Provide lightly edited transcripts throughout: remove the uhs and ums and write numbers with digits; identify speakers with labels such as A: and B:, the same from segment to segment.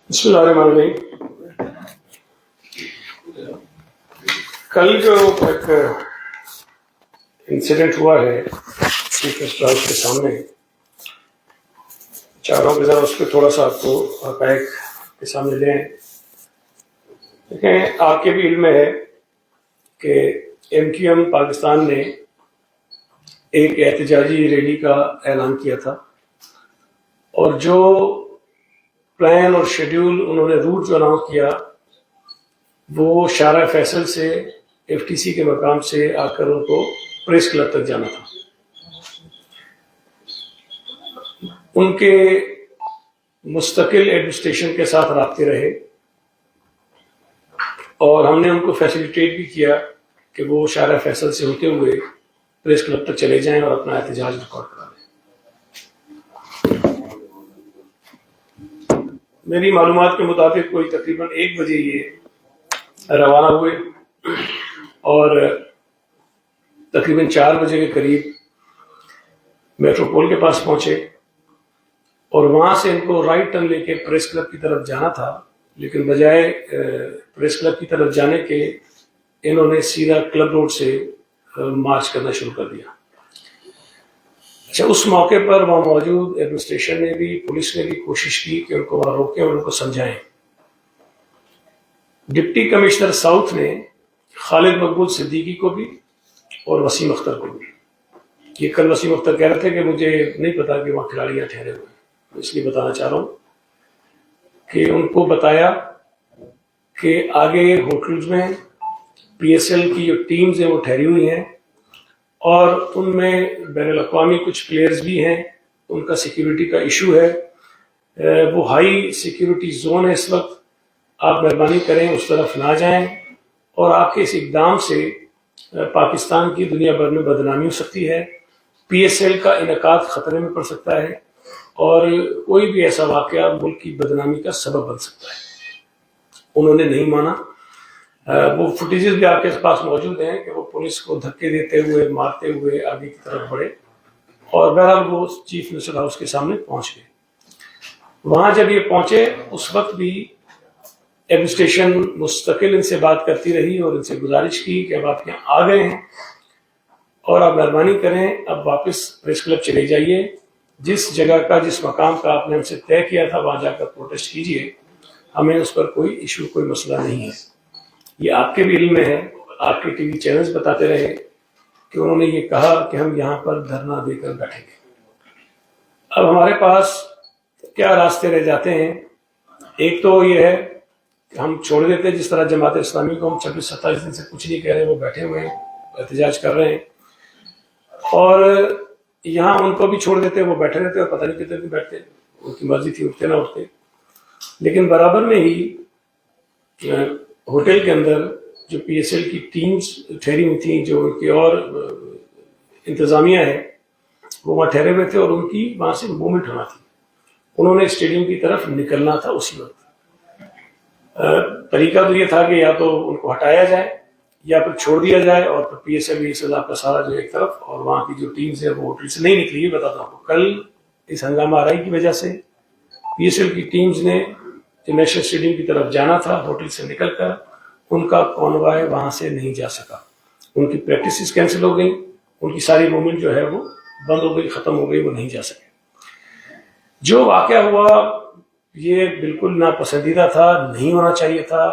A: بسم اللہ الرحمن الرحیم۔ کل جو ایک انسیڈنٹ ہوا ہے چیف منسٹر ہاؤس کے سامنے، چاہ رہا ہوں کہ ذرا اس پہ تھوڑا سا آپ کو حقائق کے سامنے لیں۔ دیکھیں، آپ کے بھی علم میں ہے کہ MQM پاکستان نے ایک احتجاجی ریلی کا اعلان کیا تھا، اور جو پلان اور شیڈیول انہوں نے روٹ جو اناؤنس کیا وہ شارع فیصل سے FTC کے مقام سے آ کر ان کو پریس کلب تک جانا تھا۔ ان کے مستقل ایڈمنسٹریشن کے ساتھ رابطے رہے، اور ہم نے ان کو فیسیلیٹیٹ بھی کیا کہ وہ شارع فیصل سے ہوتے ہوئے پریس کلب تک چلے جائیں اور اپنا احتجاج ریکارڈ کرا لیں۔ میری معلومات کے مطابق کوئی تقریباً 1 بجے یہ روانہ ہوئے، اور تقریباً 4 بجے کے قریب میٹروپول کے پاس پہنچے، اور وہاں سے ان کو رائٹ ٹرن لے کے پریس کلب کی طرف جانا تھا، لیکن بجائے پریس کلب کی طرف جانے کے انہوں نے سیدھا کلب روڈ سے مارچ کرنا شروع کر دیا۔ اچھا، اس موقع پر وہاں موجود ایڈمنسٹریشن نے بھی، پولیس نے بھی کوشش کی کہ ان کو وہاں روکیں اور ان کو سمجھائیں۔ ڈپٹی کمشنر ساؤتھ نے خالد مقبول صدیقی کو بھی اور وسیم اختر کو بھی، یہ کل وسیم اختر کہہ رہے تھے کہ مجھے نہیں پتا کہ وہاں کھلاڑیاں ٹھہرے ہوئے ہیں، اس لیے بتانا چاہ رہا ہوں کہ ان کو بتایا کہ آگے ہوٹلز میں PSL کی جو ٹیمز ہیں وہ ٹھہری ہوئی ہیں، اور ان میں بین الاقوامی کچھ پلیئرز بھی ہیں، ان کا سیکیورٹی کا ایشو ہے، وہ ہائی سیکیورٹی زون ہے اس وقت، آپ مہربانی کریں اس طرف نہ جائیں، اور آپ کے اس اقدام سے پاکستان کی دنیا بھر میں بدنامی ہو سکتی ہے، PSL کا انعقاد خطرے میں پڑ سکتا ہے، اور کوئی بھی ایسا واقعہ ملک کی بدنامی کا سبب بن سکتا ہے۔ انہوں نے نہیں مانا۔ وہ فوٹیجز بھی آپ کے پاس موجود ہیں کہ وہ پولیس کو دھکے دیتے ہوئے، مارتے ہوئے آگے کی طرف بڑھے، اور بہرحال وہ چیف منسٹر ہاؤس کے سامنے پہنچ گئے۔ وہاں جب یہ پہنچے اس وقت بھی ایڈمنسٹریشن مستقل ان سے بات کرتی رہی اور ان سے گزارش کی کہ اب آپ یہاں آ گئے ہیں اور آپ مہربانی کریں اب واپس پریس کلب چلے جائیے، جس جگہ کا، جس مقام کا آپ نے ہم سے طے کیا تھا وہاں جا کر پروٹیسٹ کیجیے، ہمیں اس پر کوئی ایشو، کوئی مسئلہ نہیں ہے۔ یہ آپ کے بھی علم میں ہے، آپ کے TV چینلز بتاتے رہے کہ انہوں نے یہ کہا کہ ہم یہاں پر دھرنا دے کر بیٹھیں گے۔ اب ہمارے پاس کیا راستے رہ جاتے ہیں؟ ایک تو یہ ہے کہ ہم چھوڑ دیتے، جس طرح جماعت اسلامی کو ہم 26-27 دن سے کچھ نہیں کہہ رہے، وہ بیٹھے ہوئے ہیں، احتجاج کر رہے ہیں، اور یہاں ان کو بھی چھوڑ دیتے، وہ بیٹھے رہتے اور پتہ نہیں کتنے دن بیٹھتے، ان کی مرضی تھی اٹھتے نہ اٹھتے۔ لیکن برابر میں ہی ہوٹل کے اندر جو PSL کی ٹیمز ٹھہری ہوئی تھیں، جو ان کی اور انتظامیہ ہے، وہ وہاں ٹھہرے ہوئے تھے، اور ان کی وہاں سے موومنٹ ہونا تھی، انہوں نے اسٹیڈیم کی طرف نکلنا تھا اسی وقت۔ طریقہ تو یہ تھا کہ یا تو ان کو ہٹایا جائے یا پھر چھوڑ دیا جائے، اور پھر PSL بھی سزا کا سارا جو ایک طرف، اور وہاں کی جو ٹیمز ہیں وہ ہوٹل سے نہیں نکلی۔ یہ بتاتا ہوں، کل اس ہنگامہ آرائی کی وجہ سے PSL کی ٹیمز نے جو نیشنل اسٹیڈیم کی طرف جانا تھا ہوٹل سے نکل کر، ان کا کانوائے وہاں سے نہیں جا سکا، ان کی پریکٹسز کینسل ہو گئی، ان کی ساری موومنٹ جو ہے وہ بند ہو گئی، ختم ہو گئی، وہ نہیں جا سکے۔ جو واقعہ ہوا یہ بالکل ناپسندیدہ تھا، نہیں ہونا چاہیے تھا،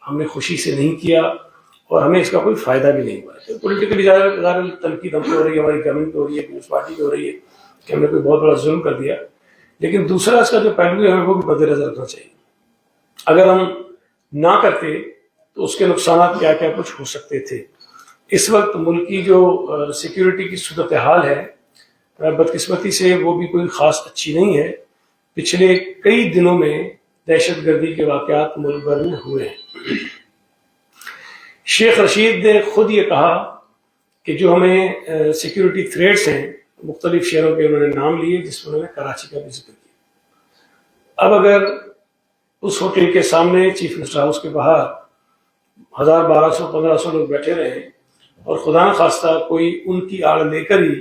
A: ہم نے خوشی سے نہیں کیا، اور ہمیں اس کا کوئی فائدہ بھی نہیں ہوا۔ پولیٹیکلی ظاہر تنقید ہم پہ ہو رہی ہے، ہماری گورنمنٹ پہ ہو رہی ہے، پیپلز پارٹی پہ ہو رہی ہے کہ ہم نے کوئی بہت بڑا ظلم کر دیا، لیکن دوسرا اس کا جو پہلو ہے ہمیں وہ بھی مد نظر رکھنا چاہیے۔ اگر ہم نہ کرتے تو اس کے نقصانات کیا کیا کچھ ہو سکتے تھے۔ اس وقت ملک کی جو سیکیورٹی کی صورتحال ہے، بدقسمتی سے وہ بھی کوئی خاص اچھی نہیں ہے۔ پچھلے کئی دنوں میں دہشت گردی کے واقعات ملک بھر میں ہوئے ہیں۔ شیخ رشید نے خود یہ کہا کہ جو ہمیں سیکیورٹی تھریٹس ہیں، مختلف شہروں کے انہوں نے نام لیے، جس میں انہوں نے کراچی کا بھی ذکر کیا۔ اب اگر اس ہوٹل کے سامنے چیف منسٹر ہاؤس کے باہر 1000، 1200، 1500 لوگ بیٹھے رہے، اور خدا نہ خواستہ کوئی ان کی آڑ لے کر ہی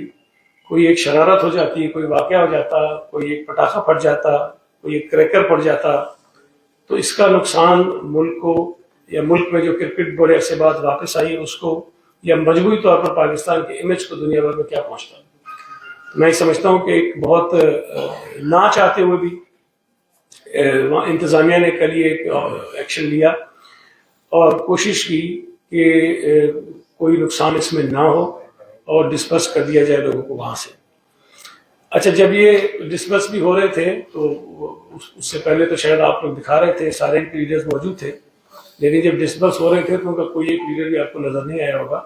A: کوئی ایک شرارت ہو جاتی، کوئی واقعہ ہو جاتا، کوئی ایک پٹاخہ پھٹ جاتا، کوئی ایک کریکر پڑ جاتا، تو اس کا نقصان ملک کو یا ملک میں جو کرکٹ بڑے عرصے بعد واپس آئی اس کو یا مجموعی طور پر پاکستان کے امیج کو دنیا بھر میں کیا پہنچتا ہے. میں سمجھتا ہوں کہ ایک بہت نہ چاہتے ہوئے بھی انتظامیہ نے کل یہ ایک ایکشن لیا اور کوشش کی کہ کوئی نقصان اس میں نہ ہو اور ڈسپرس کر دیا جائے لوگوں کو وہاں سے. اچھا جب یہ ڈسپرس بھی ہو رہے تھے تو اس سے پہلے تو شاید آپ لوگ دکھا رہے تھے سارے لیڈرز موجود تھے, لیکن جب ڈسپرس ہو رہے تھے تو ان کا کوئی ایک لیڈر بھی آپ کو نظر نہیں آیا ہوگا.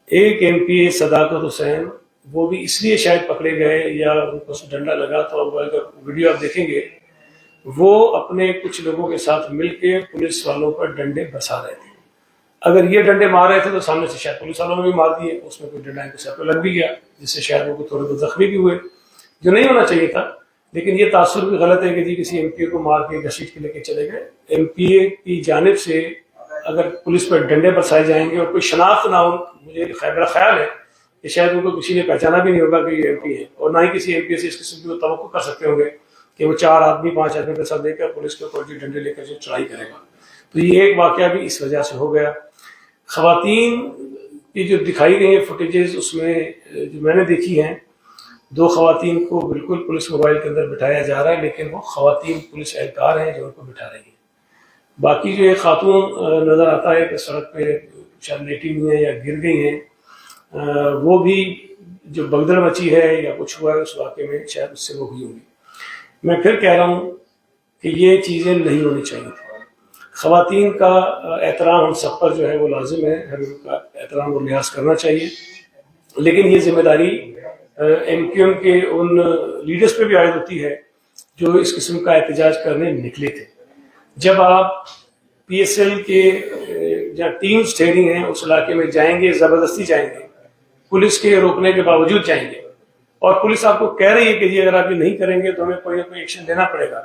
A: ایک ایم پی اے صداقت حسین, وہ بھی اس لیے شاید پکڑے گئے یا ان کو ڈنڈا لگا, تو اگر ویڈیو آپ دیکھیں گے وہ اپنے کچھ لوگوں کے ساتھ مل کے پولیس والوں پر ڈنڈے برسا رہے تھے. اگر یہ ڈنڈے مار رہے تھے تو سامنے سے شاید پولیس والوں نے بھی مار دیے, اس میں کوئی ڈنڈا ان کے سر پہ لگ بھی گیا جس سے شاید وہ تھوڑے بہت زخمی بھی ہوئے, جو نہیں ہونا چاہیے تھا. لیکن یہ تاثر بھی غلط ہے کہ جی کسی ایم پی اے کو مار کے گھسیٹ کے لے کے چلے گئے. ایم پی اے کی جانب سے اگر پولیس پر ڈنڈے برسائے جائیں گے اور کوئی شناخت نہ ہو, مجھے میرا خیال ہے کہ شاید ان کو کسی نے پہچانا بھی نہیں ہوگا کہ یہ ایم پی ہے, اور نہ ہی کسی ایم پی اے سے اس قسم کی وہ توقع کر سکتے ہوں گے کہ وہ 4 آدمی 5 آدمی کے ساتھ لے کر پولیس کے اوپر ڈنڈے لے کر جو چڑھائی کرے گا. تو یہ ایک واقعہ بھی اس وجہ سے ہو گیا. خواتین کی جو دکھائی گئی ہیں فوٹیجز, اس میں جو میں نے دیکھی ہیں 2 خواتین کو بالکل پولیس موبائل کے اندر بٹھایا جا رہا ہے, لیکن وہ خواتین پولیس اہلکار ہیں جو ان کو بٹھا رہی ہیں. باقی جو ایک خاتون نظر آتا ہے کہ سڑک پہ شاید لیٹی ہوئی ہیں یا گر گئی ہیں, وہ بھی جو بگدڑ مچی ہے یا کچھ ہوا ہے اس واقعے میں شاید اس سے وہ ہوئی ہوگی. میں پھر کہہ رہا ہوں کہ یہ چیزیں نہیں ہونی چاہیے تھیں. خواتین کا احترام ہم سب پر جو ہے وہ لازم ہے, ہمیں ان کا احترام اور لحاظ کرنا چاہیے, لیکن یہ ذمہ داری ایم کیو ایم کے ان لیڈرز پہ بھی عائد ہوتی ہے جو اس قسم کا احتجاج کرنے نکلے تھے. جب آپ پی ایس ایل کے جہاں ٹیمز ٹھہری ہیں اس علاقے میں جائیں گے, زبردستی جائیں گے, پولیس کے روکنے کے باوجود جائیں گے, اور پولیس آپ کو کہہ رہی ہے کہ جی اگر آپ یہ نہیں کریں گے تو ہمیں کوئی نہ کوئی ایکشن لینا پڑے گا,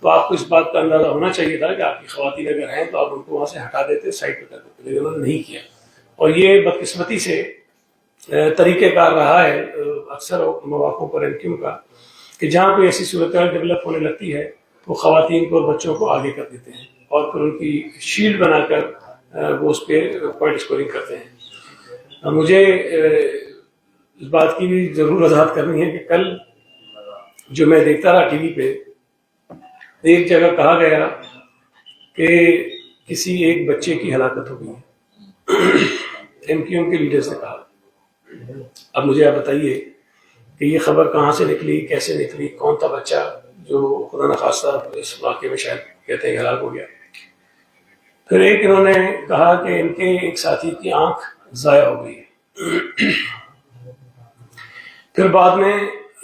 A: تو آپ کو اس بات کا اندازہ ہونا چاہیے تھا کہ آپ کی خواتین اگر ہیں تو آپ ان کو وہاں سے ہٹا دیتے, سائڈ پہ کر دیتے, لیکن انہوں نے نہیں کیا. اور یہ بدقسمتی سے طریقہ کار رہا ہے اکثر مواقعوں پر ایم کیو ایم کا کہ جہاں کوئی ایسی صورتحال ڈیولپ ہونے لگتی ہے وہ خواتین کو اور بچوں کو آگے کر دیتے ہیں اور پھر ان کی شیلڈ بنا کر وہ اس پہ پوائنٹ اسکورنگ کرتے ہیں. مجھے اس بات کی بھی ضرور وضاحت کرنی ہے کہ کل جو میں دیکھتا رہا ٹی وی پہ, ایک جگہ کہا گیا کہ کسی ایک بچے کی ہلاکت ہو گئی, ایم کیو ایم کے لیڈرز نے کہا. اب مجھے آپ بتائیے کہ یہ خبر کہاں سے نکلی, کیسے نکلی, کون تھا بچہ جو خدا نخواستہ اس واقعے میں شاید کہتے ہیں ہلاک ہو گیا. پھر ایک انہوں نے کہا کہ ان کے ایک ساتھی کی آنکھ ضائع ہو گئی. پھر بعد میں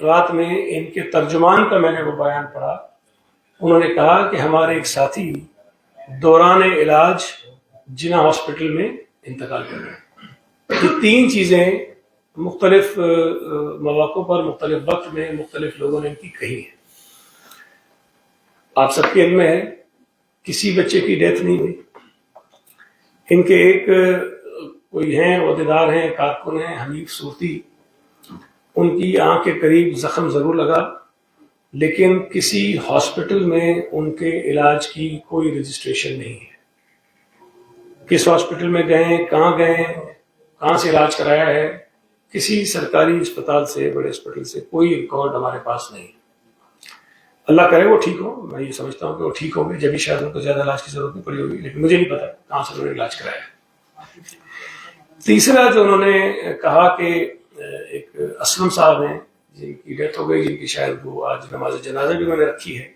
A: رات میں ان کے ترجمان کا میں نے وہ بیان پڑھا, انہوں نے کہا کہ ہمارے ایک ساتھی دوران علاج جناح ہاسپٹل میں انتقال کر گئے. یہ 3 چیزیں مختلف مواقع پر مختلف وقت میں مختلف لوگوں نے ان کی کہی ہیں. آپ سب کے علم میں ہے کسی بچے کی ڈیتھ نہیں ہوئی. ان کے ایک کوئی ہیں عہدیدار ہیں, کارکن ہیں, حنیف صورتی, ان کی آنکھ کے قریب زخم ضرور لگا, لیکن کسی ہاسپٹل میں ان کے علاج کی کوئی رجسٹریشن نہیں ہے. کس ہاسپٹل میں گئے, کہاں گئے, کہاں سے علاج کرایا ہے, کسی سرکاری اسپتال سے, بڑے اسپتال سے کوئی ریکارڈ ہمارے پاس نہیں. اللہ کرے وہ ٹھیک ہو, میں یہ سمجھتا ہوں کہ وہ ٹھیک ہوں گے, جبھی شاید ان کو زیادہ علاج کی ضرورت نہیں پڑی ہوگی, لیکن مجھے نہیں پتا کہاں سے انہوں نے علاج کرایا. تیسرا جو انہوں نے کہا کہ ایک اسلم صاحب ہیں جن کی ڈیتھ ہو گئی, جن کی شاید وہ آج نماز جنازہ بھی انہوں نے رکھی ہے.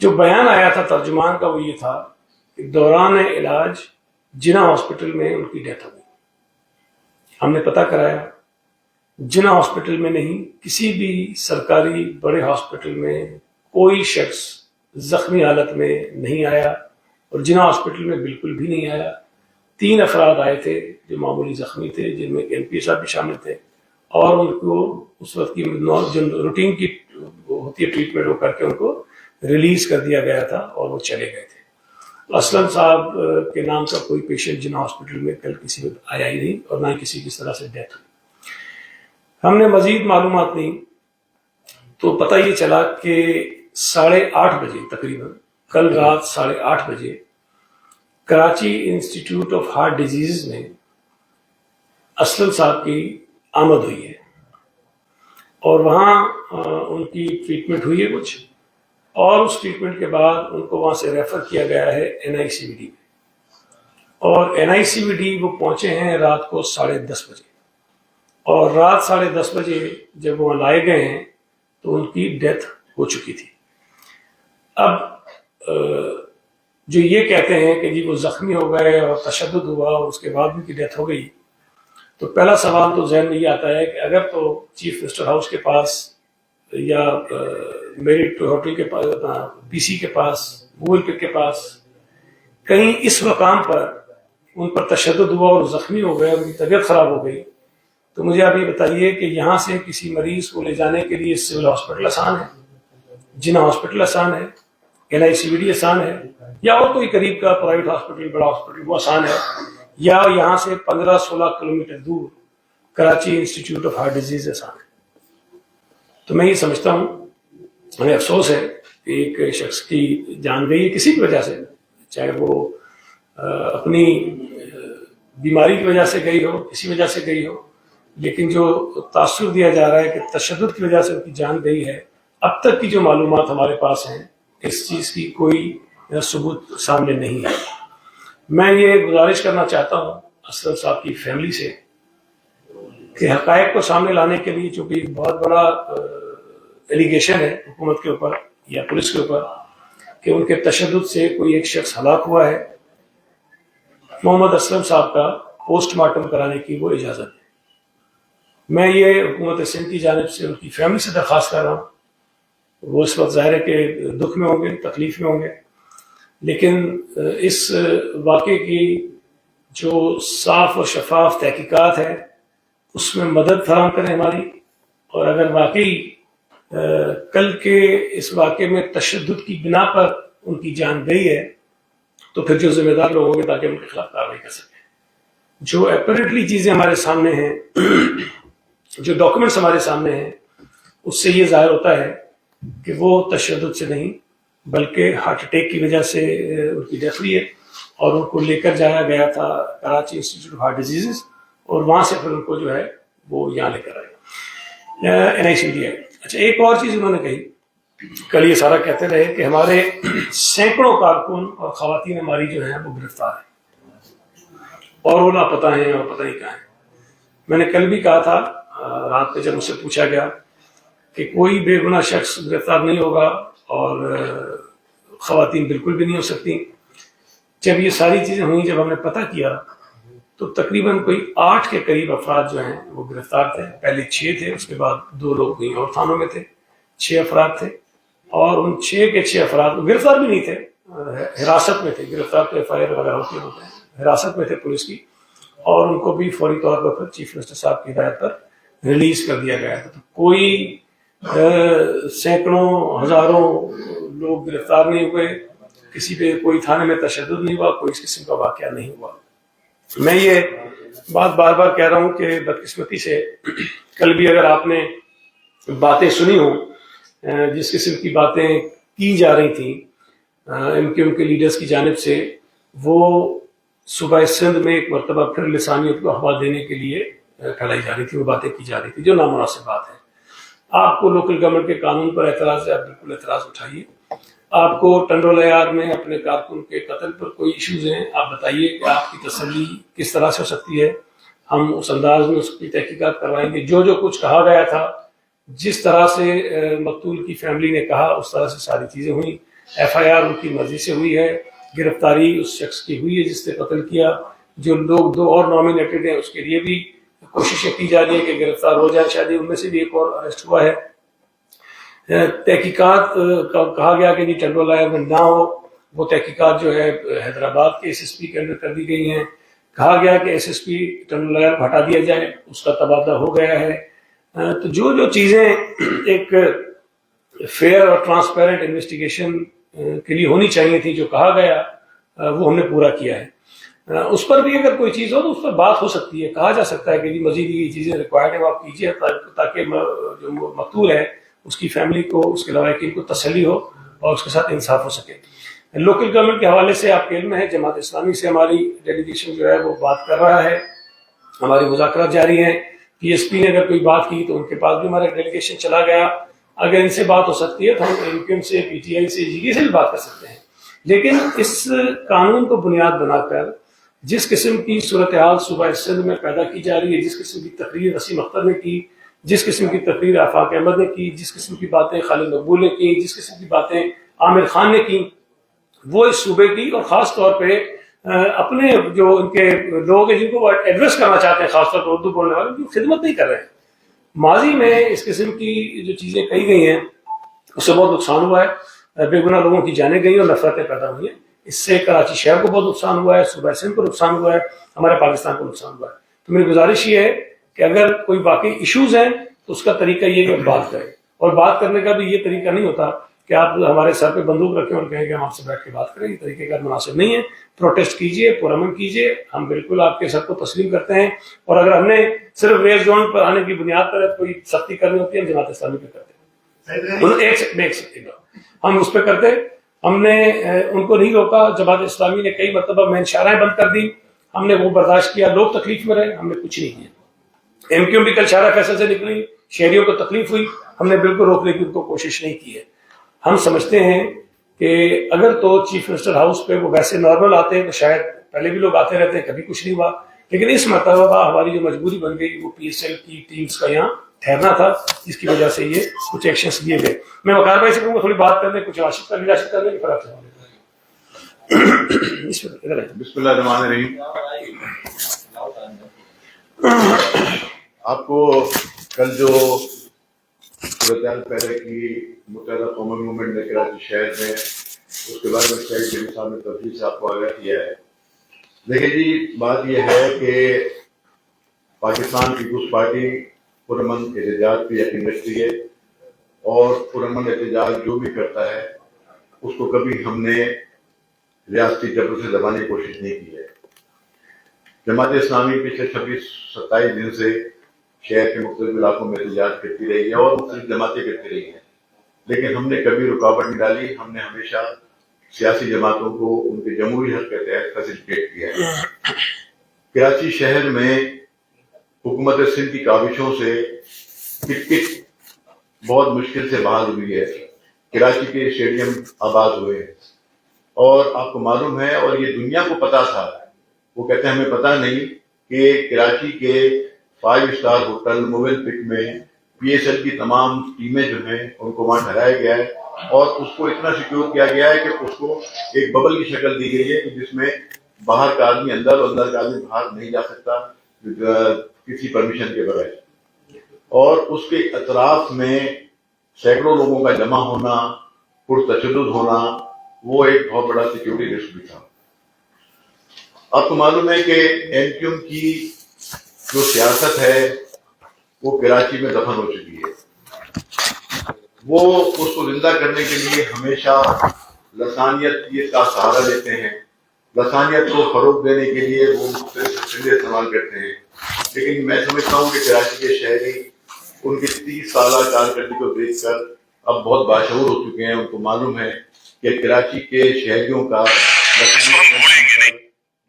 A: جو بیان آیا تھا ترجمان کا وہ یہ تھا کہ دوران علاج جناح ہاسپٹل میں ان کی ڈیتھ ہو گئی. ہم نے پتہ کرایا جناح ہاسپٹل میں نہیں, کسی بھی سرکاری بڑے ہاسپٹل میں کوئی شخص زخمی حالت میں نہیں آیا, اور جناح ہاسپٹل میں بالکل بھی نہیں آیا. 3 افراد آئے تھے جو معمولی زخمی تھے, جن میں ایم پی صاحب بھی شامل تھے, اور ان کو اس وقت کی روٹین کی ہوتی ہے ٹریٹمنٹ وہ کر کے ان کو ریلیز کر دیا گیا تھا اور وہ چلے گئے تھے. اسلم صاحب کے نام کا کوئی پیشنٹ جناح ہاسپٹل میں کل کسی وقت آیا ہی نہیں, اور نہ ہی کسی کس طرح سے ڈیتھ ہوئی. ہم نے مزید معلومات نہیں تو پتہ یہ چلا کہ 8:30 بجے تقریباً، کل رات 8:30 بجے Karachi institute of heart disease میں اسلم صاحب کی آمد ہوئی ہے، اور وہاں ان کی ٹریٹمنٹ ہوئی ہے کچھ، اور اس ٹریٹمنٹ کے بعد ان کو وہاں سے ریفر کیا گیا ہے NICVD میں، اور NICVD وہ پہنچے ہیں رات کو 10:30 بجے، اور رات 10:30 بجے جب وہ لائے گئے ہیں تو ان کی ڈیتھ ہو چکی تھی۔ اب جو یہ کہتے ہیں کہ جی وہ زخمی ہو گئے اور تشدد ہوا اور اس کے بعد ان کی ڈیتھ ہو گئی، تو پہلا سوال تو ذہن میں یہ آتا ہے کہ اگر تو چیف منسٹر ہاؤس کے پاس یا میرٹ ہوٹل کے پاس، BC کے پاس، گوگل پک کے پاس کہیں اس مقام پر ان پر تشدد ہوا اور زخمی ہو گئے اور ان کی طبیعت خراب ہو گئی، تو مجھے آپ یہ بتائیے کہ یہاں سے کسی مریض کو لے جانے کے لیے سول ہاسپٹل آسان ہے، جنا ہاسپٹل آسان ہے، NICVD آسان ہے، یا اور کوئی قریب کا پرائیویٹ ہاسپٹل، بڑا ہاسپٹل وہ آسان ہے، یا یہاں سے 15-16 کلومیٹر دور Karachi institute of heart disease آسان ہے؟ تو میں یہ سمجھتا ہوں، ہمیں افسوس ہے کہ ایک شخص کی جان گئی ہے کسی بھی وجہ سے، چاہے وہ اپنی بیماری کی وجہ سے گئی ہو، کسی وجہ سے گئی ہو، لیکن جو تاثر دیا جا رہا ہے کہ تشدد کی وجہ سے ان کی جان گئی ہے، اب تک کی جو معلومات ہمارے پاس ہیں اس چیز کی کوئی ثبوت سامنے نہیں ہے۔ میں یہ گزارش کرنا چاہتا ہوں اسلم صاحب کی فیملی سے کہ حقائق کو سامنے لانے کے لیے، چونکہ ایک بہت بڑا ایلیگیشن ہے حکومت کے اوپر یا پولیس کے اوپر کہ ان کے تشدد سے کوئی ایک شخص ہلاک ہوا ہے، محمد اسلم صاحب کا پوسٹ مارٹم کرانے کی وہ اجازت ہے۔ میں یہ حکومت سندھ کی جانب سے ان کی فیملی سے درخواست کر رہا ہوں، وہ اس وقت ظاہر ہے کہ دکھ میں ہوں گے، تکلیف میں ہوں گے، لیکن اس واقعے کی جو صاف اور شفاف تحقیقات ہے اس میں مدد فراہم کریں ہماری، اور اگر واقعی کل کے اس واقعے میں تشدد کی بنا پر ان کی جان گئی ہے تو پھر جو ذمہ دار لوگ ہوں گے تاکہ ان کے خلاف کارروائی کر سکیں۔ جو اپیرنٹلی چیزیں ہمارے سامنے ہیں، جو ڈاکومنٹس ہمارے سامنے ہیں، اس سے یہ ظاہر ہوتا ہے کہ وہ تشدد سے نہیں بلکہ ہارٹ اٹیک کی وجہ سے ان کی ڈیتھ ہوئی ہے، اور ان کو لے کر جایا گیا تھا Karachi institute of heart disease, اور وہاں سے پھر ان کو جو ہے وہ یہاں لے کر آئے NICVD ہے۔ اچھا، ایک اور چیز انہوں نے کہی، کل یہ سارا کہتے رہے کہ ہمارے سینکڑوں کارکن اور خواتین ہماری جو ہیں وہ گرفتار ہیں اور وہ لاپتہ ہیں اور پتہ نہیں کہاں ہیں۔ میں نے کل بھی کہا تھا رات میں جب مجھ سے پوچھا گیا کہ کوئی بے گناہ شخص گرفتار نہیں ہوگا اور خواتین بالکل بھی نہیں ہو سکتی۔ جب یہ ساری چیزیں ہوئیں، جب ہم نے پتہ کیا تو تقریباً کوئی 8 کے قریب افراد جو ہیں وہ گرفتار تھے، پہلے 6 تھے، اس کے بعد 2 لوگ کہیں اور تھانوں میں تھے، 6 افراد تھے، اور ان 6 کے 6 افراد گرفتار بھی نہیں تھے، حراست میں تھے، گرفتار تو FIR وغیرہ ہوتے ہیں، حراست میں تھے پولیس کی، اور ان کو بھی فوری طور پر پھر چیف منسٹر صاحب کی ہدایت پر ریلیز کر دیا گیا تھا۔ تو کوئی سینکڑوں ہزاروں لوگ گرفتار نہیں ہوئے، کسی پہ کوئی تھانے میں تشدد نہیں ہوا، کوئی اس قسم کا واقعہ نہیں ہوا۔ میں یہ بات بار بار کہہ رہا ہوں کہ بدقسمتی سے کل بھی اگر آپ نے باتیں سنی ہوں، جس قسم کی باتیں کی جا رہی تھیں MKM کے لیڈرز کی جانب سے، وہ صوبہ سندھ میں ایک مرتبہ پھر لسانیت کو ہوا دینے کے لیے پھیلائی جا رہی تھی، وہ باتیں کی جا رہی تھی جو نامناسب بات ہے۔ آپ کو لوکل گورنمنٹ کے قانون پر اعتراض ہے، آپ بالکل اعتراض اٹھائیے۔ آپ کو ٹنڈو لیار میں اپنے کارکن کے قتل پر کوئی ایشوز ہیں، آپ بتائیے کہ آپ کی تسلی کس طرح سے ہو سکتی ہے، ہم اس انداز میں اس کی تحقیقات کروائیں گے۔ جو کچھ کہا گیا تھا، جس طرح سے مقتول کی فیملی نے کہا، اس طرح سے ساری چیزیں ہوئیں۔ FIR ان کی مرضی سے ہوئی ہے، گرفتاری اس شخص کی ہوئی ہے جس نے قتل کیا۔ جو لوگ 2 اور نامینیٹڈ ہیں اس کے لیے بھی کوششیں کی جا رہی ہیں کہ گرفتار ہو جائیں، شاید ان میں سے بھی ایک اور اریسٹ ہوا ہے۔ تحقیقات کہا گیا کہ ٹنڈو لیار میں نہ ہو، وہ تحقیقات جو ہے حیدرآباد کے SSP کے اندر کر دی گئی ہیں۔ کہا گیا کہ SSP ٹنڈو لیار کو ہٹا دیا جائے، اس کا تبادلہ ہو گیا ہے۔ تو جو چیزیں ایک فیئر اور ٹرانسپیرنٹ انویسٹیگیشن کے لیے ہونی چاہیے تھی، جو کہا گیا وہ ہم نے پورا کیا ہے۔ اس پر بھی اگر کوئی چیز ہو تو اس پر بات ہو سکتی ہے، کہا جا سکتا ہے کہ مزید یہ چیزیں ریکوائرڈ ہیں وہ آپ کیجیے، تاکہ جو مقتول ہے اس کی فیملی کو، اس کے لواحقین کو تسلی ہو اور اس کے ساتھ انصاف ہو سکے. لوکل گورنمنٹ کے حوالے سے آپ کے علم ہے جماعت اسلامی سے ہماری ڈیلیگیشن جو ہے وہ بات کر رہا ہے، ہماری مذاکرات جاری ہیں. پی ایس پی نے اگر کوئی بات کی تو ان کے پاس بھی ہمارا ڈیلیگیشن چلا گیا. اگر ان سے بات ہو سکتی ہے تو ہم ایم کیو ایم سے، پی ٹی آئی سے، جی ڈی سے بھی بات کر سکتے ہیں. لیکن اس قانون کو بنیاد بنا کر جس قسم کی صورتحال صوبہ سندھ میں پیدا کی جا رہی ہے، جس قسم کی تقریر وسیم اختر نے کی، جس قسم کی تقریر آفاق احمد نے کی، جس قسم کی باتیں خالد مقبول نے کی، جس قسم کی باتیں عامر خان نے کی، وہ اس صوبے کی اور خاص طور پہ اپنے جو ان کے لوگ ہیں جن کو وہ ایڈریس کرنا چاہتے ہیں، خاص طور پر اردو بولنے والے، جو خدمت نہیں کر رہے ہیں. ماضی میں اس قسم کی جو چیزیں کہی گئی ہیں اس سے بہت نقصان ہوا ہے، بے گناہ لوگوں کی جانیں گئی اور نفرتیں پیدا ہوئی ہیں. اس سے کراچی شہر کو بہت نقصان ہوا ہے، صوبہ سندھ کو نقصان ہوا ہے، ہمارے پاکستان کو نقصان ہوا ہے. تو میری گزارش یہ ہے کہ اگر کوئی واقعی ایشوز ہیں تو اس کا طریقہ یہ کہ بات کریں، اور بات کرنے کا بھی یہ طریقہ نہیں ہوتا کہ آپ ہمارے سر پہ بندوق رکھیں اور کہیں کہ ہم آپ سے بیٹھ کے بات کریں. یہ طریقے کا مناسب نہیں ہے. پروٹیسٹ کیجئے، پرامن کیجئے، ہم بالکل آپ کے سر کو تسلیم کرتے ہیں. اور اگر ہم نے صرف ریڈ زون پر آنے کی بنیاد پر کوئی سختی کرنی ہوتی ہے ہم جماعت اسلامی پہ کرتے ہیں. ایک سیکنڈ ہم اس پہ کرتے. ہم نے ان کو نہیں روکا. جماعت اسلامی نے کئی مرتبہ مین شاہراہیں بند کر دی، ہم نے وہ برداشت کیا. لوگ تکلیف میں رہے، ہم نے کچھ نہیں کیا. ایم کیو بھی کل شاہراہ فیصل سے نکلی، شہریوں کو تکلیف ہوئی، ہم نے بالکل روکنے کی ان کو کوشش نہیں کی ہے. ہم سمجھتے ہیں کہ اگر تو چیف منسٹر ہاؤس پہ وہ ویسے نارمل آتے ہیں تو شاید پہلے بھی لوگ آتے رہتے ہیں، کبھی کچھ نہیں ہوا. لیکن اس مرتبہ ہماری جو مجبوری بن گئی وہ پی ایس ایل کی ٹیمز کا یہاں ٹھہرنا تھا، جس کی وجہ سے یہ کچھ ایکشنز لیے گئے. میں وقار بھائی سے کہوں گا تھوڑی بات کرنے، کچھ راشد کا لیڈرشپ کرنے کی فرق ہے.
B: بسم اللہ الرحمن الرحیم. آپ کو کل جو صورتحال پیدا کی متحدہ قومی موومنٹ نے کراچی شہر میں، اس کے بعد میں شہید جلی صاحب نے تفصیل سے آپ کو آگاہ کیا ہے. دیکھیں جی، بات یہ ہے کہ پاکستان پیپلز پارٹی پرامن احتجاج پہ یقین رکھتی ہے، اور پرامن احتجاج جو بھی کرتا ہے اس کو کبھی ہم نے ریاستی جبر سے دبانے کی کوشش نہیں کی ہے. جماعت اسلامی پچھلے 26-27 دن سے شہر کے مختلف علاقوں میں احتجاج کرتی رہی ہے اور مختلف جماعتیں کرتی رہی ہیں، لیکن ہم نے کبھی رکاوٹ نہیں ڈالی. ہم نے ہمیشہ سیاسی جماعتوں کو ان کے جمہوری حق کے تحت فیسیلیٹیٹ کیا ہے. کراچی شہر میں حکومت سندھ کی کاوشوں سے کٹ بہت مشکل سے بحال ہوئی ہے. کراچی کے اسٹیڈیم آباد ہوئے ہیں، اور آپ کو معلوم ہے اور یہ دنیا کو پتا تھا، وہ کہتے ہیں ہمیں پتا نہیں کہ کراچی کے 5 اسٹار ہوٹل موبل پک میں پی ایس ایل کی تمام ٹیمیں جو ہیں ان کو وہاں ٹھہرایا گیا ہے، اور اس کو اتنا سیکیور کیا گیا ہے کہ اس کو ایک ببل کی شکل دی گئی ہے کہ جس میں باہر کا آدمی اندر اور اندر کا آدمی باہر نہیں جا سکتا کسی پرمیشن کے بغیر. اور اس کے اطراف میں سینکڑوں لوگوں کا جمع ہونا، پرتشدد ہونا، وہ ایک بہت بڑا سیکیورٹی رسک بھی تھا. آپ کو معلوم ہے کہ ایم کیو ایم کی جو سیاست ہے وہ کراچی میں دفن ہو چکی ہے. وہ اس کو زندہ کرنے کے لیے ہمیشہ لسانیت کا سہارا لیتے ہیں. لسانیت کو فروغ دینے کے لیے وہ مختلف وسیلے استعمال کرتے ہیں. لیکن میں سمجھتا ہوں کہ کراچی کے شہری ان کی 30 سالہ کارکردگی کو دیکھ کر اب بہت باشعور ہو چکے ہیں. ان کو معلوم ہے کہ کراچی کے شہریوں کا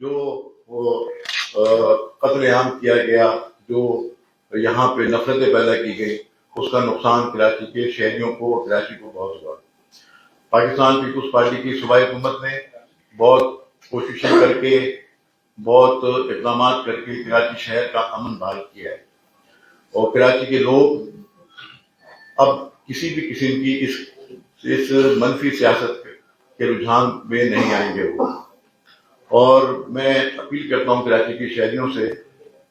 B: جو قتل عام کیا گیا، جو یہاں پہ نفرتیں پیدا کی گئی، اس کا نقصان کراچی کے شہریوں کو اور کراچی کو بہت ہوا. پاکستان پیپلز پارٹی کی صوبائی حکومت نے بہت کوششیں کر کے، بہت اقدامات کر کے کراچی شہر کا امن بحال کیا ہے، اور کراچی کے لوگ اب کسی بھی قسم کی اس منفی سیاست کے رجحان میں نہیں آئیں گے. اور میں اپیل کرتا ہوں کراچی کے شہریوں سے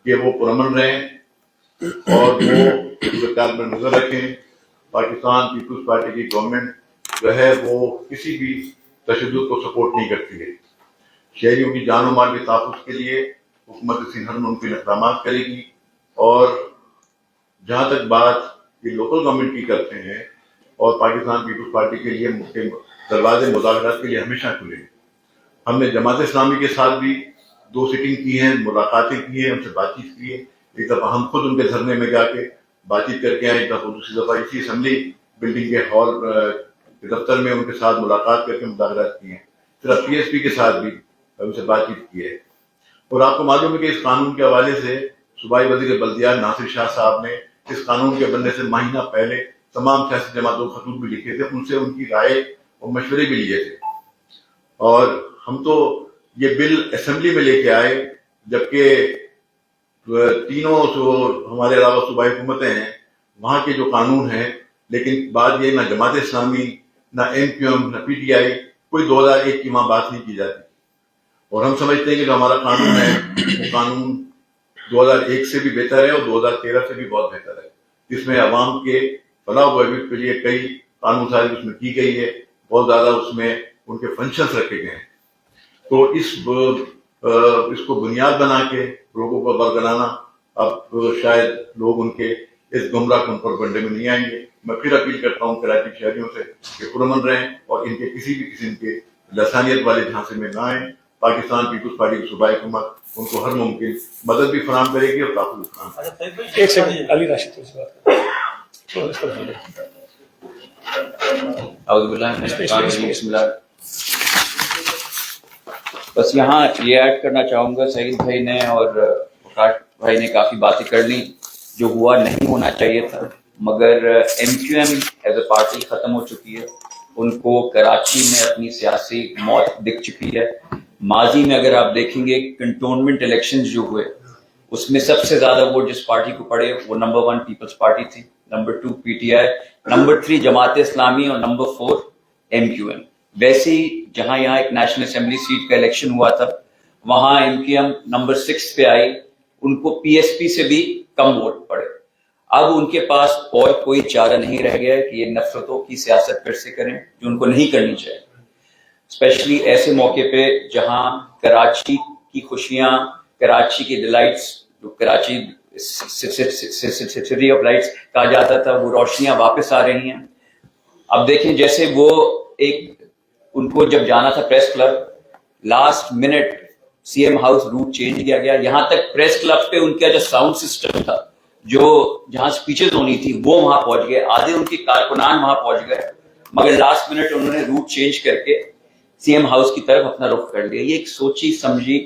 B: کہ وہ پرامن رہیں اور وہ صورتحال پر نظر رکھیں. پاکستان پیپلز پارٹی کی گورنمنٹ جو ہے وہ کسی بھی تشدد کو سپورٹ نہیں کرتی ہے. شہریوں کی جان و مال کے تحفظ کے لیے حکومت سندھ ہر ممکن اقدامات کرے گی. اور جہاں تک بات یہ لوکل گورنمنٹ کی کرتے ہیں، اور پاکستان پیپلز پارٹی کے لیے دروازے مذاکرات کے لیے ہمیشہ کھلے ہیں. ہم نے جماعت اسلامی کے ساتھ بھی 2 سیٹنگ کی ہیں، ملاقاتیں کی ہیں، ان سے بات چیت کی ہے. ایک دفعہ ہم خود ان کے دھرنے میں جا کے بات چیت کر کے آئے، ایک دفعہ دوسری دفعہ اسی اسمبلی بلڈنگ کے ہال کے دفتر میں ان کے ساتھ ملاقات کر کے مذاکرات کیے ہیں. پھر اب پی ایس پی کے ساتھ بھی ان سے بات چیت کی ہے. اور آپ کو معلوم ہے کہ اس قانون کے حوالے سے صوبائی وزیر بلدیات ناصر شاہ صاحب نے اس قانون کے بننے سے مہینہ پہلے تمام سیاسی جماعتوں کو خطوط بھی لکھے تھے, ان سے ان کی رائے اور مشورے بھی لیے تھے. اور ہم تو یہ بل اسمبلی میں لے کے آئے, جبکہ تینوں جو ہمارے علاوہ صوبائی حکومتیں ہیں وہاں کے جو قانون ہیں, لیکن بات یہ نہ جماعت اسلامی نہ ایم کیو ایم نہ پی ٹی آئی کوئی 2001 کی وہاں بات نہیں کی جاتی. اور ہم سمجھتے ہیں کہ جو ہمارا قانون ہے وہ قانون 2001 سے بھی بہتر ہے اور 2013 سے بھی بہت بہتر ہے. اس میں عوام کے فلاح و بہبود کے لیے کئی قانون سازی اس میں کی گئی ہے, بہت زیادہ اس میں ان کے فنکشنز رکھے گئے ہیں. تو اس کو بنیاد بنا کے لوگوں کو برگلانا, اب شاید لوگ ان کے اس گمراہ کن پروپیگنڈے میں نہیں آئیں گے. میں پھر اپیل کرتا ہوں کراچی شہریوں سے کہ پرامن رہیں اور ان کے کسی بھی قسم کے لسانیت والے جھانسے میں نہ آئیں. پاکستان پیپلز پارٹی کی صوبائی حکومت ان کو ہر ممکن مدد بھی فراہم کرے گی اور تعاون بھی فراہم کرے گی.
A: ایک سیکنڈ, علی راشد سے بات کریں.
C: اعوذ باللہ من الشیطان الرجیم. بسم اللہ. بس یہاں یہ ایڈ کرنا چاہوں گا, سعید بھائی نے اور وقار بھائی نے کافی باتیں کر لی. جو ہوا نہیں ہونا چاہیے تھا, مگر M Q M as a party ختم ہو چکی ہے. ان کو کراچی میں اپنی سیاسی موت دکھ چکی ہے. ماضی میں اگر آپ دیکھیں گے کنٹونمنٹ الیکشنز جو ہوئے اس میں سب سے زیادہ ووٹ جس پارٹی کو پڑے وہ نمبر 1 پیپلز پارٹی تھی, number 2 P T I, number 3 Jamaat Islami اور نمبر 4 ایم کیو ایم. ویسے ہی جہاں یہاں ایک نیشنل اسمبلی سیٹ کا الیکشن ہوا تھا وہاں ایم کیو ایم نمبر 6 پہ آئی, ان کو پی ایس پی سے بھی کم ووٹ پڑے. اب ان کے پاس اور کوئی چارہ نہیں رہ گیا کہ یہ نفرتوں کی سیاست پھر سے کریں جو ان کو نہیں کرنی چاہیے, اسپیشلی ایسے موقع پہ جہاں کراچی کی خوشیاں, کراچی کی ڈیلائٹس, جو کراچی سٹی آف لائٹس کہا جاتا تھا, وہ روشنیاں واپس آ رہی ہیں. اب دیکھیں جیسے وہ ایک ان کو جب جانا تھا press club, last minute C M house route change کیا گیا. یہاں تک پریس کلب پہ ان کا جو ساؤنڈ سسٹم تھا, جو جہاں سپیچز ہونی تھی وہ وہاں پہنچ گئے, آدھے ان کے کارکنان وہاں پہنچ گئے, مگر لاسٹ منٹ انہوں نے روٹ چینج کر کے سی ایم ہاؤس کی طرف اپنا رخ کر لیا. یہ ایک سوچی سمجھی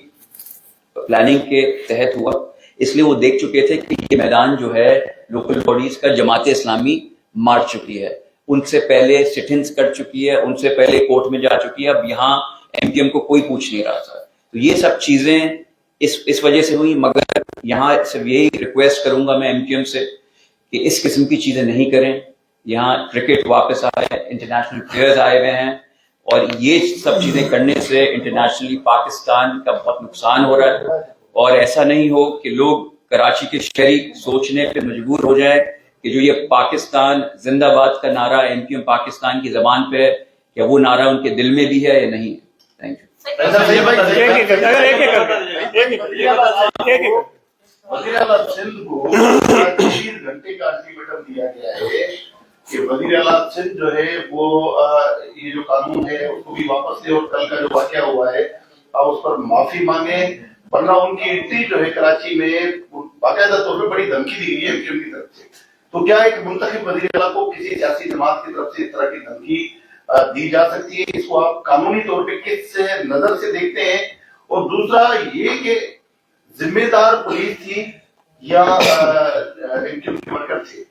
C: پلاننگ کے تحت ہوا, اس لیے وہ دیکھ چکے تھے کہ یہ میدان جو ہے لوکل باڈیز کا جماعت اسلامی مار چکی ہے, ان سے پہلے سٹنز کر چکی ہے, ان سے پہلے کورٹ میں جا چکی ہے. اب یہاں ایم کیو ایم کو کوئی پوچھ نہیں رہا تھا. تو یہ سب چیزیں اس وجہ سے ہوئی. مگر یہاں صرف یہی ریکویسٹ کروں گا میں ایم کیو ایم سے کہ اس قسم کی چیزیں نہیں کریں. یہاں کرکٹ واپس آئے ہیں, انٹرنیشنل پلیئرز آئے ہوئے ہیں, اور یہ سب چیزیں کرنے سے انٹرنیشنلی پاکستان کا بہت نقصان ہو رہا ہے. اور ایسا نہیں ہو کہ لوگ کراچی کے شہری سوچنے پہ مجبور ہو جائیں کہ جو یہ پاکستان زندہ باد کا نعرہ ایم کیو ایم پاکستان کی زبان پہ ہے, کیا وہ نعرہ ان کے دل میں بھی ہے یا نہیں ہے. Thank you.
D: وزیر اعلیٰ سندھ کو 24 گھنٹے کا الٹیمیٹم دیا گیا ہے کہ وزیر اعلیٰ سندھ جو ہے وہ یہ جو قانون ہے اس کو بھی واپس لے, اور کل کا جو واقعہ ہوا ہے آپ اس پر معافی مانگے, ورنہ ان کی انٹری جو ہے کراچی میں باقاعدہ طور پہ بڑی دھمکی دی گئی ہے ایم کیو ایم کی طرف سے. تو کیا ایک منتخب وزیر اعلیٰ کو کسی سیاسی جماعت کی طرف سے اس طرح کی دھمکی دی جا سکتی ہے؟ اس کو آپ قانونی طور پہ کس نظر سے دیکھتے ہیں؟ اور دوسرا یہ کہ ذمہ دار پولیس تھی یا ایم کیو ایم کے ورکر تھے,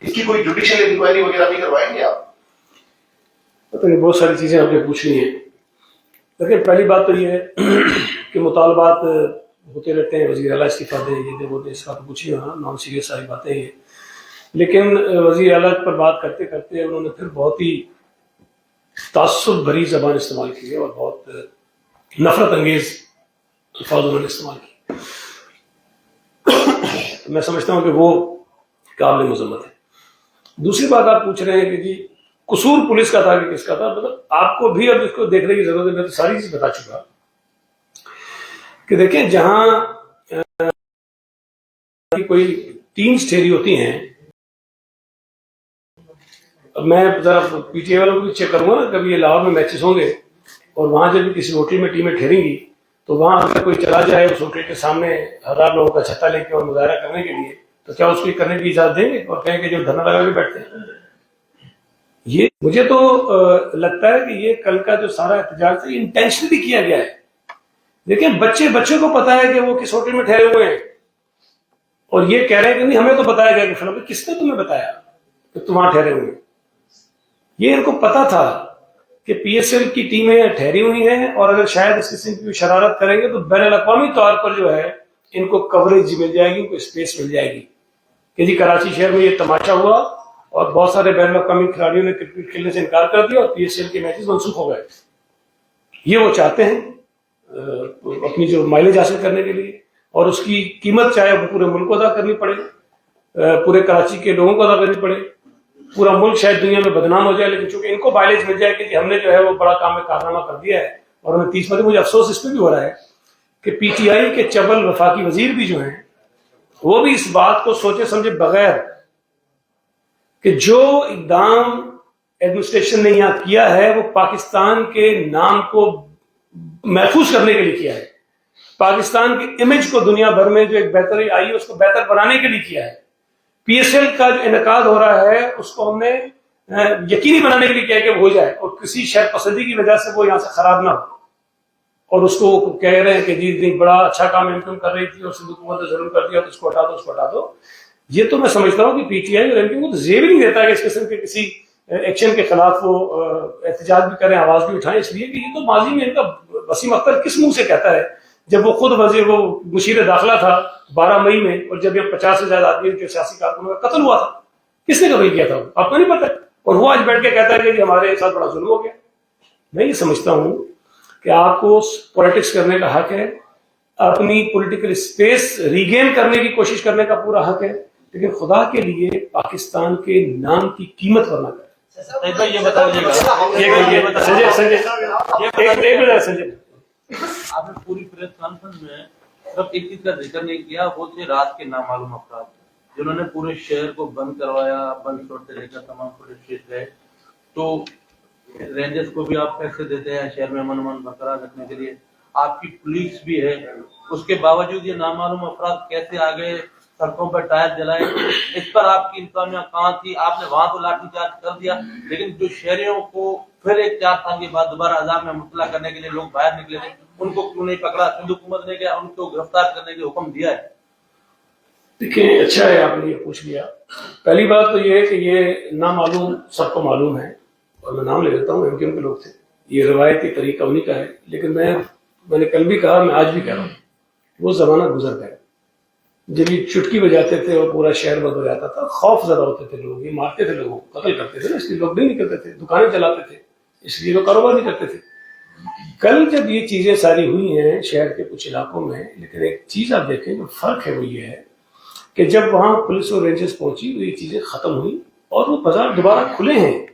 D: اس کی کوئی جوڈیشل انکوائری وغیرہ بھی کروائیں گے آپ؟
A: پتہ نہیں, بہت ساری چیزیں آپ نے پوچھنی ہیں. لیکن پہلی بات تو یہ ہے کہ مطالبات ہوتے رہتے ہیں, وزیر اعلیٰ استعفیٰ دیں, یہ دیں وہ دیں, اس کا تو کچھ نہیں ہونا, نان سیریس ساری باتیں ہیں. لیکن وزیر اعلیٰ پر بات کرتے کرتے انہوں نے پھر بہت ہی تعصب بھری زبان استعمال کی ہے اور بہت نفرت انگیز الفاظ انہوں نے استعمال کی. میں سمجھتا ہوں کہ وہ قابل مذمت ہے. دوسری بات آپ پوچھ رہے ہیں کہ جی قصور پولیس کا تھا کہ کس کا تھا, مطلب آپ کو بھی اب اس کو دیکھنے کی ضرورت ہے. میں تو ساری چیز بتا چکا کہ دیکھیں جہاں کوئی ٹیمز ٹھہری ہوتی ہیں, میں ذرا پی ٹی آئی والوں کو بھی چیک کروں گا نا, کبھی یہ لاہور میں میچز ہوں گے اور وہاں جب بھی کسی ہوٹل میں ٹیمیں ٹھہریں گی تو وہاں اگر کوئی چلا جائے اس ہوٹل کے سامنے 1000 لوگوں کا چھتا لے کے اور مظاہرہ کرنے کے لیے, تو کیا اس کو کرنے کی اجازت دیں گے اور کہیں کہ جو دھرنا لگا کے بیٹھتے ہیں؟ یہ مجھے تو لگتا ہے کہ یہ کل کا جو سارا احتجاج تھا یہ انٹینشنلی کیا گیا ہے. دیکھیں بچے کو پتا ہے کہ وہ کس ہوٹل میں ٹھہرے ہوئے ہیں اور یہ کہہ رہے ہیں کہ نہیں ہمیں تو بتایا گیا کہ فلاں. کس نے تمہیں بتایا کہ تم وہاں ٹھہرے ہوئے ہیں؟ یہ ان کو پتا تھا کہ پی ایس ایل کی ٹیمیں ٹھہری ہوئی ہیں اور اگر شاید اس قسم کی شرارت کریں گے تو بین الاقوامی طور پر جو ہے ان کو کوریج مل جائے گی, ان کو اسپیس مل جائے گی کہ جی کراچی شہر میں یہ تماشا ہوا اور بہت سارے بین الاقوامی کھلاڑیوں نے کرکٹ کھیلنے سے انکار کر دیا اور پی ایس ایل کے میچز منسوخ ہو گئے. یہ وہ چاہتے ہیں اپنی جو مائلیج حاصل کرنے کے لیے, اور اس کی قیمت چاہے وہ پورے ملک کو ادا کرنی پڑے, پورے کراچی کے لوگوں کو ادا کرنی پڑے, پورا ملک شاید دنیا میں بدنام ہو جائے, لیکن چونکہ ان کو مائلیج مل جائے کہ ہم نے جو ہے وہ بڑا کام میں کارنامہ کر دیا ہے. اور ہمیں 30 مجھے افسوس اس پہ بھی ہو رہا ہے کہ پی ٹی آئی کے چبل وفاقی وزیر بھی جو ہیں وہ بھی اس بات کو سوچے سمجھے بغیر کہ جو اقدام ایڈمنسٹریشن نے یہاں کیا ہے وہ پاکستان کے نام کو محفوظ کرنے کے لیے کیا ہے, پاکستان کے امیج کو دنیا بھر میں جو ایک بہتری آئی ہے اس کو بہتر بنانے کے لیے کیا ہے. پی ایس ایل کا جو انعقاد ہو رہا ہے اس کو ہم نے یقینی بنانے کے لیے کیا کہ وہ ہو جائے اور کسی شہر پسندی کی وجہ سے وہ یہاں سے خراب نہ ہو. اور اس کو کہہ رہے ہیں کہ جی بڑا اچھا کام ایم کر رہی تھی اور سندھ حکومت نے ظلم کر دیا تو اس کو ہٹا دو, اس کو ہٹا دو. یہ تو میں سمجھتا ہوں کہ پی ٹی آئی اور ایم کو تو زیب نہیں دیتا کہ اس قسم کے کسی ایکشن کے خلاف وہ احتجاج بھی کریں, آواز بھی اٹھائیں, اس لیے کہ یہ تو ماضی میں ان کا وسیم اختر کس منہ سے کہتا ہے جب وہ خود وزیر وہ مشیر داخلہ تھا 12 مئی میں, اور جب یہ 50 سے زیادہ آدمی کے سیاسی کارکنوں کا قتل ہوا تھا, کس نے قتل کیا تھا آپ کو نہیں پتا, اور وہ آج بیٹھ کے کہتا ہے کہ ہمارے ساتھ بڑا ظلم ہو گیا. میں یہ سمجھتا ہوں کہ آپ کو پولیٹکس کرنے کا حق ہے, اپنی پولیٹیکل اسپیس ریگین کرنے کی کوشش کرنے کا پورا حق ہے, لیکن خدا کے لیے پاکستان کے نام کی قیمت کرنا کرے.
E: یہ بتا
A: سنجے
E: آپ نے پوری پریس کانفرنس میں صرف ایک چیز کا ذکر نہیں کیا, وہ تھے رات کے نامعلوم افراد جنہوں نے پورے شہر کو بند کروایا, بند چھوڑ سے لے کر تمام پولیس اسٹیشن گئے. تو رینجرز کو بھی آپ پیسے دیتے ہیں شہر میں امن برقرار رکھنے کے لیے, آپ کی پولیس بھی ہے, اس کے باوجود یہ نامعلوم افراد کیسے آگے سڑکوں پر ٹائر جلائے, اس پر آپ کی انتظامیہ کہاں تھی؟ آپ نے وہاں تو لاٹھی چارج کر دیا, لیکن جو شہریوں کو پھر ایک 4 سال کے بعد دوبارہ عذاب میں مبتلا کرنے کے لیے لوگ باہر نکلے تھے, ان کو کیوں نہیں پکڑا؟ سندھ حکومت نے کیا ان کو گرفتار کرنے کے حکم دیا ہے؟
A: دیکھیں اچھا ہے آپ نے یہ پوچھ لیا. پہلی بات تو یہ ہے کہ یہ نامعلوم سب کو معلوم ہے, اور میں نام لے لیتا ہوں ایم کیو کے لوگ تھے, یہ روایتی طریقہ انہیں کا ہے. لیکن میں نے کل بھی کہا, میں آج بھی کہہ رہا ہوں, وہ زمانہ گزر گیا جب یہ چٹکی بجاتے تھے اور پورا شہر بند ہو جاتا تھا, خوف زدہ ہوتے تھے لوگ, یہ مارتے تھے لوگوں کو, قتل کرتے تھے نا, اس لیے لوگ نہیں نکلتے تھے, دکانیں چلاتے تھے, اس لیے لوگ کاروبار نہیں کرتے تھے. کل جب یہ چیزیں ساری ہوئی ہیں شہر کے کچھ علاقوں میں, لیکن ایک چیز آپ دیکھیں جو فرق ہے وہ یہ ہے کہ جب وہاں پولیس اور رینجرز پہنچی تو یہ چیزیں ختم ہوئی اور وہ بازار دوبارہ کھلے ہیں.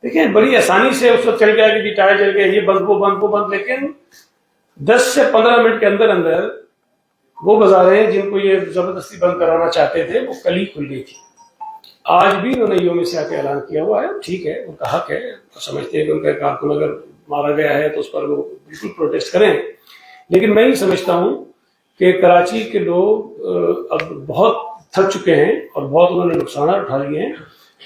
A: دیکھیں بڑی آسانی سے اس وقت چل گیا کہ جی ٹائر چل گیا, یہ بند وہ بند وہ بند, لیکن 10 سے 15 منٹ کے اندر اندر وہ بازاریں جن کو یہ زبردستی بند کرانا چاہتے تھے وہ کل ہی کھل گئی تھی. آج بھی انہوں نے یوم سیاہ کا اعلان کیا ہوا ہے, ٹھیک ہے ان کا حق ہے, سمجھتے ہیں کہ ان کا کارکن اگر مارا گیا ہے تو اس پر وہ بالکل پروٹیسٹ کریں, لیکن میں یہ سمجھتا ہوں کہ کراچی کے لوگ اب بہت تھک چکے ہیں اور بہت انہوں نے نقصانات اٹھا لیے ہیں.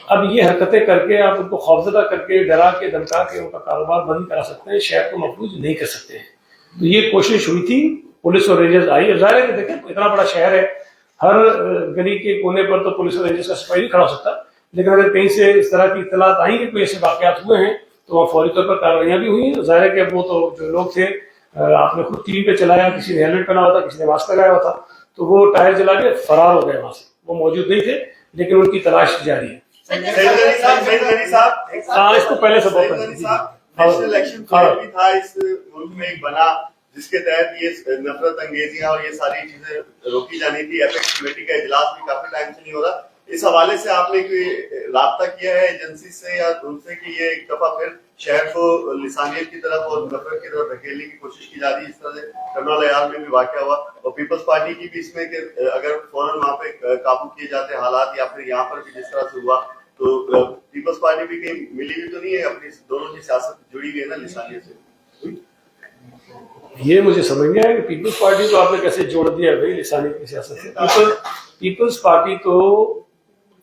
A: اب یہ حرکتیں کر کے آپ ان کو خوفزدہ کر کے ڈرا کے دھمکا کے ان کا کاروبار بند کرا سکتے ہیں, شہر کو محفوظ نہیں کر سکتے ہیں. تو یہ کوشش ہوئی تھی, پولیس اور رینجرز آئی. ظاہر ہے کہ دیکھیں اتنا بڑا شہر ہے, ہر گلی کے کونے پر تو پولیس اور رینجرز کا سپاہی نہیں کھڑا ہو سکتا, لیکن اگر کہیں سے اس طرح کی اطلاعات آئیں کہ کوئی ایسے واقعات ہوئے ہیں تو وہاں فوری طور پر کارروائیاں بھی ہوئی ہیں. ظاہر ہے کہ وہ تو جو لوگ تھے, آپ نے خود ٹی وی پہ چلایا, کسی نے ہیلمٹ پہنا ہوا تھا, کسی نے ماسک لگایا ہوا تھا, تو وہ ٹائر جلا کے فرار ہو گئے وہاں سے, وہ موجود نہیں تھے, لیکن ان کی تلاش جاری ہے. ہاں اس کو پہلے سے
F: نیشنل الیکشن بھی تھا اس ملک میں ایک بنا جس کے تحت یہ نفرت انگیزیاں اور یہ ساری چیزیں روکی جانی تھی. ایپیکس کمیٹی کا اجلاس بھی کافی ٹائم سے نہیں ہو رہا. اس حوالے سے آپ نے کوئی رابطہ کیا ہے ایجنسی سے یا ان سے کہ یہ ایک دفعہ پھر شہر کو لسانیت کی طرف اور نفرت کی طرف دھکیلنے کی کوشش کی جا رہی ہے؟ اس طرح سے کرنول عیال میں بھی واقعہ ہوا, اور پیپلز پارٹی کی بھی اس میں کہ اگر فوراً وہاں پہ قابو کیے جاتے حالات, یا پھر یہاں پر بھی جس طرح سے ہوا, تو پیپلز پارٹی بھی کہیں ملی ہوئی تو نہیں ہے؟ اپنی دونوں کی سیاست جڑی ہوئی ہے نا لسانیت سے.
A: یہ مجھے سمجھ نہیں آیا کہ پیپلز پارٹی کو آپ نے کیسے جوڑ دیا بھائی لسانیت کی سیاست سے. پیپلز پارٹی تو